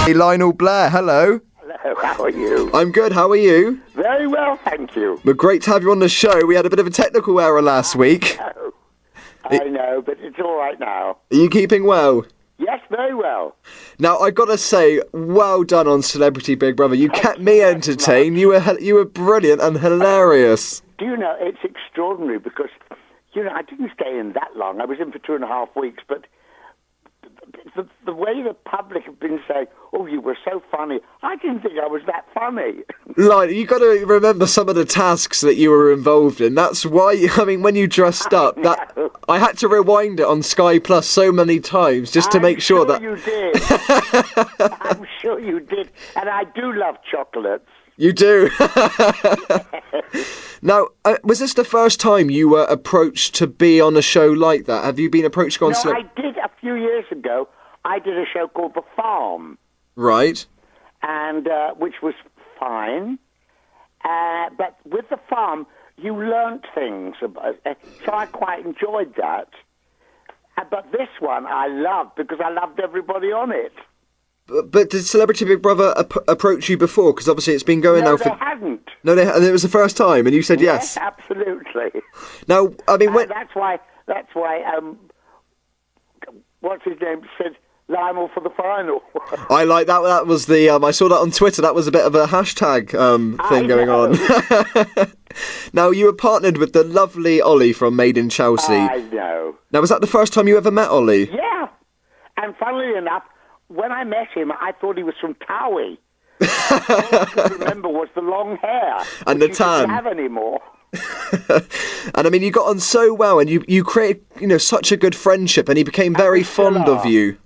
Hey, Lionel Blair, hello. Hello, how are you? I'm good, how are you? Very well, thank you. Well, great to have you on the show. We had a bit of a technical error last week. I know, but it's all right now. Are you keeping well? Yes, very well. Now, I gotta say, well done on Celebrity Big Brother. You kept me entertained. You were brilliant and hilarious. Do you know, it's extraordinary because, I didn't stay in that long. I was in for 2.5 weeks, but the way the public have been saying, oh, you were so funny, I didn't think I was that funny. Like, you got to remember some of the tasks that you were involved in. That's why, when you dressed up, I had to rewind it on Sky Plus so many times just to make sure that... you did. I'm sure you did. And I do love chocolates. You do. Now, was this the first time you were approached to be on a show like that? Have you been approached to go on... No, I did a few years ago. I did a show called The Farm. Right. And which was fine. But with The Farm, you learnt things. So I quite enjoyed that. But this one I loved because I loved everybody on it. But did Celebrity Big Brother approach you before? Because obviously it's been going now for... No, they hadn't. No, and it was the first time, and you said yes. Yes, absolutely. Now, when... That's why, what's his name, said Lionel for the final. I like that. That was the... I saw that on Twitter. That was a bit of a hashtag thing going on. Now, you were partnered with the lovely Ollie from Made in Chelsea. I know. Now, was that the first time you ever met Ollie? Yeah. And funnily enough, when I met him, I thought he was from Towie. All I could remember was the long hair. And the tan. He didn't have anymore. And you got on so well, and you created, such a good friendship, and he became very fond of you.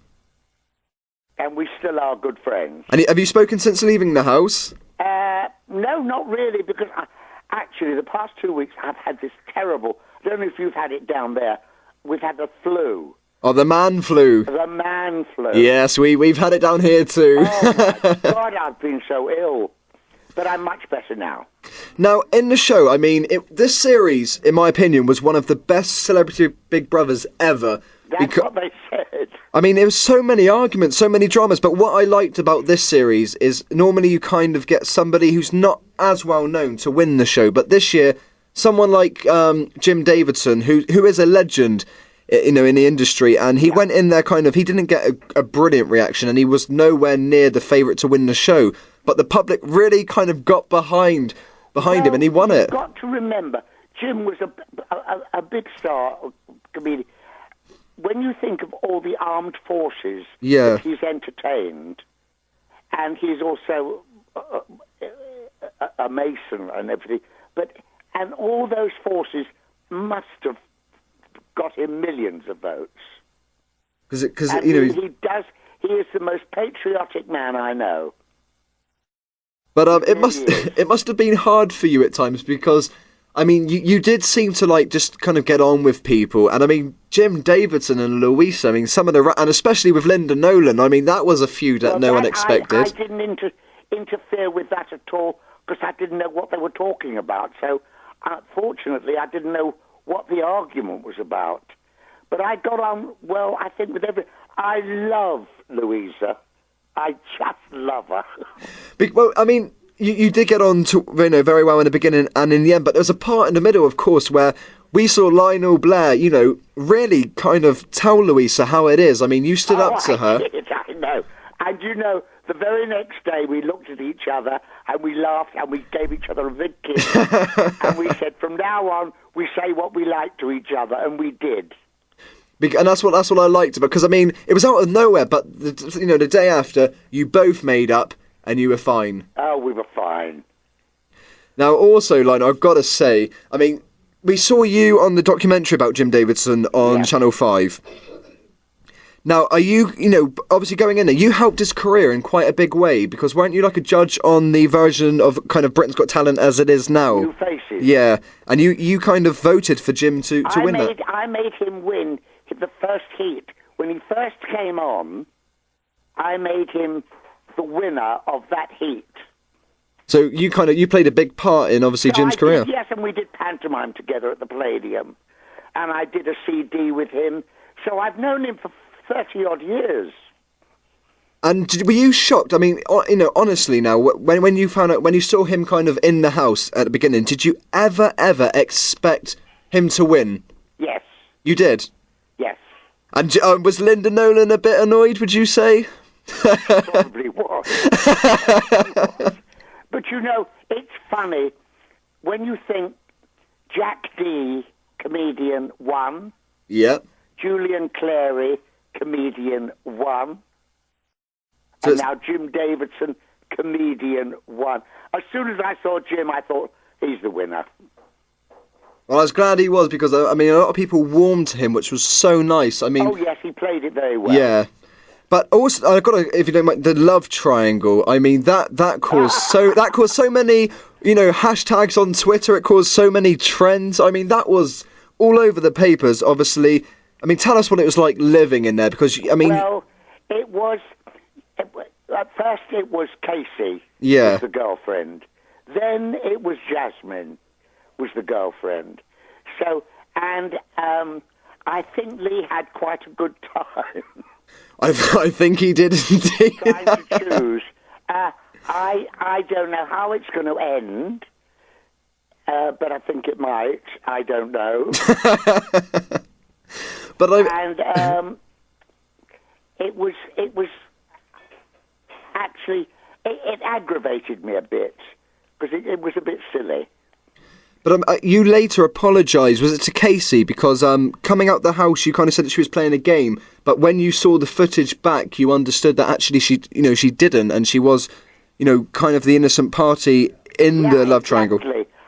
And we still are good friends. And have you spoken since leaving the house? No, not really, because actually the past 2 weeks I've had this terrible, I don't know if you've had it down there, we've had the flu. Oh, the man flu. The man flu. Yes, we've had it down here too. Oh my God, I've been so ill. But I'm much better now. Now, in the show, this series, in my opinion, was one of the best Celebrity Big Brothers ever. That's what they said. There was so many arguments, so many dramas, but what I liked about this series is normally you kind of get somebody who's not as well known to win the show, but this year, someone like Jim Davidson, who is a legend, in the industry, and he went in there he didn't get a brilliant reaction, and he was nowhere near the favourite to win the show, but the public really kind of got behind him, and he won it. You've got to remember, Jim was a big star comedian. When you think of all the armed forces that he's entertained, and he's also a Mason and everything, and all those forces must have got him millions of votes. He is the most patriotic man I know. But it must have been hard for you at times because you did seem to just kind of get on with people, and Jim Davidson and Louisa, some of and especially with Linda Nolan, that was a feud that no one expected. I didn't interfere with that at all because I didn't know what they were talking about. So, fortunately, I didn't know what the argument was about. But I got on well, I think, with every... I love Louisa. I just love her. Well, you did get on to very well in the beginning and in the end, but there was a part in the middle, of course, where we saw Lionel Blair, really kind of tell Louisa how it is. You stood up to her. I know. And the very next day we looked at each other and we laughed and we gave each other a big kiss. And we said, from now on, we say what we like to each other, and we did. And that's what I liked, because it was out of nowhere. But the day after, you both made up and you were fine. Oh, we were fine. Now, also, Lionel, I've got to say, we saw you on the documentary about Jim Davidson on Channel 5. Now, are you, obviously going in there, you helped his career in quite a big way, because weren't you a judge on the version of kind of Britain's Got Talent as it is now? New Faces. Yeah, and you kind of voted for Jim to win that. I made him win the first heat. When he first came on, I made him the winner of that heat. So you played a big part in, obviously, Jim's career. Yes, and we did pantomime together at the Palladium. And I did a CD with him. So I've known him for 30-odd years. And were you shocked? I mean, honestly now, when you found out, when you saw him kind of in the house at the beginning, did you ever expect him to win? Yes. You did? Yes. And was Linda Nolan a bit annoyed, would you say? Probably was. But it's funny when you think Jack D, comedian, won. Yeah. Julian Clary, comedian, won. And now Jim Davidson, comedian, won. As soon as I saw Jim, I thought, he's the winner. Well, I was glad he was, because, I mean, a lot of people warmed to him, which was so nice. I mean... Oh, yes, he played it very well. Yeah. But also, I've got to, if you don't mind, the love triangle. I mean, that caused so many, hashtags on Twitter. It caused so many trends. I mean, that was all over the papers, obviously. I mean, tell us what it was like living in there, because, I mean... Well, it was... At first it was Casey, yeah, was the girlfriend. Then it was Jasmine, was the girlfriend. So, and I think Lee had quite a good time. I think he did indeed. Trying to choose. I don't know how it's going to end, but I think it might. I don't know. But it was. Actually, it aggravated me a bit, because it was a bit silly. But you later apologised. Was it to Casey? Because coming out the house, you kind of said that she was playing a game, but when you saw the footage back, you understood that actually she didn't, and she was, kind of the innocent party in the love triangle.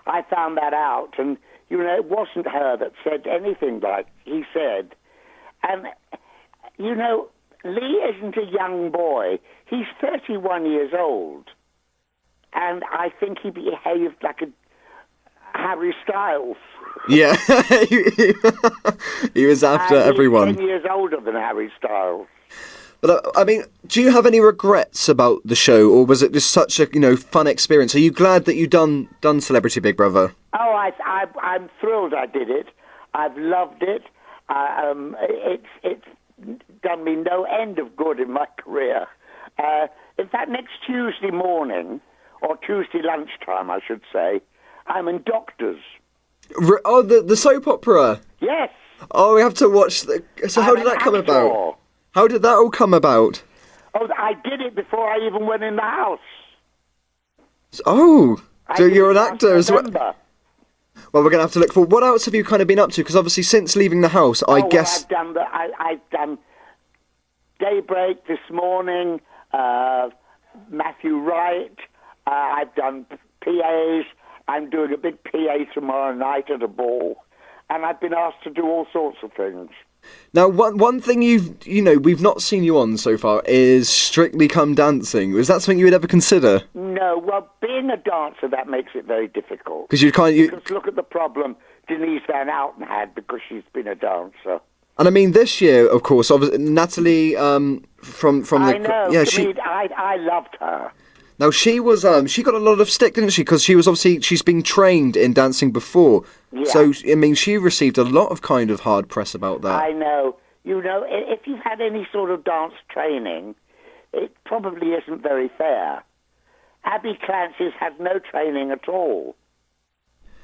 I found that out, and, it wasn't her that said anything like he said. And, Lee isn't a young boy. He's 31 years old. And I think he behaved like a Harry Styles. Yeah. He was after everyone. He's 10 years older than Harry Styles. But, I mean, do you have any regrets about the show, or was it just such a, fun experience? Are you glad that you done Celebrity Big Brother? Oh, I'm thrilled I did it. I've loved it. It's done me no end of good in my career. In fact, next Tuesday morning, or Tuesday lunchtime, I should say, I'm in Doctors. Oh, the soap opera? Yes. Oh, we have to watch So how did that come about? How did that all come about? Oh, I did it before I even went in the house. Oh, so you're an actor as well? Well, we're going to have to look for... What else have you kind of been up to? Because obviously since leaving the house, I guess... I've done Daybreak this morning, Matthew Wright, I've done PAs, I'm doing a big PA tomorrow night at a ball, and I've been asked to do all sorts of things. Now, one thing we've not seen you on so far is Strictly Come Dancing. Was that something you would ever consider? No, well, being a dancer, that makes it very difficult. Because Because look at the problem Denise Van Outen had, because she's been a dancer. And I mean, this year, of course, Natalie from I know. I loved her. Now she was she got a lot of stick, didn't she? Because she's been trained in dancing before. Yeah. So I mean, she received a lot of kind of hard press about that. I know. If you've had any sort of dance training, it probably isn't very fair. Abby Clancy's had no training at all.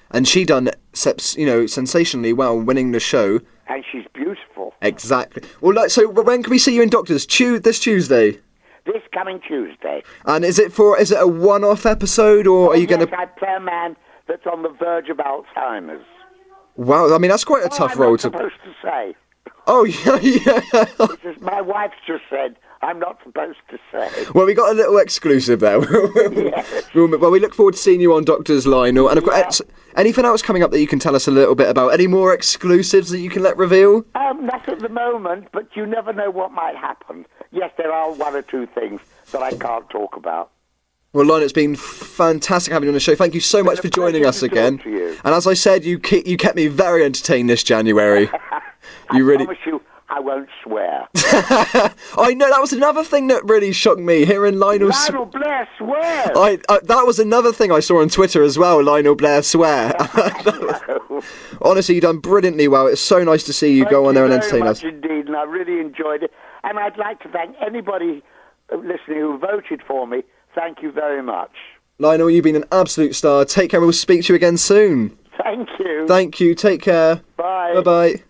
And she done, sensationally well, winning the show. And she's beautiful. Exactly. Well, so when can we see you in Doctors? This Tuesday? This coming Tuesday. And is it a one-off episode, or are you going to... I play a man that's on the verge of Alzheimer's. Wow, I mean, that's quite a tough role to... I'm not supposed to say. Oh, yeah. My wife just said, I'm not supposed to say. Well, we got a little exclusive there. Yes. Well, we look forward to seeing you on Doctors, Lionel. And I've got anything else coming up that you can tell us a little bit about? Any more exclusives that you can let reveal? Not at the moment, but you never know what might happen. Yes, there are one or two things that I can't talk about. Well, Lionel, it's been fantastic having you on the show. Thank you so much for joining us again. And as I said, you kept me very entertained this January. I promise you, I won't swear. I know, that was another thing that really shocked me, hearing Lionel Blair swears! That was another thing I saw on Twitter as well, Lionel Blair swear. Honestly, you've done brilliantly well. It's so nice to see you go on there and entertain us. Indeed, and I really enjoyed it. And I'd like to thank anybody listening who voted for me, thank you very much. Lionel, you've been an absolute star. Take care. We'll speak to you again soon. Thank you. Thank you. Take care. Bye. Bye-bye.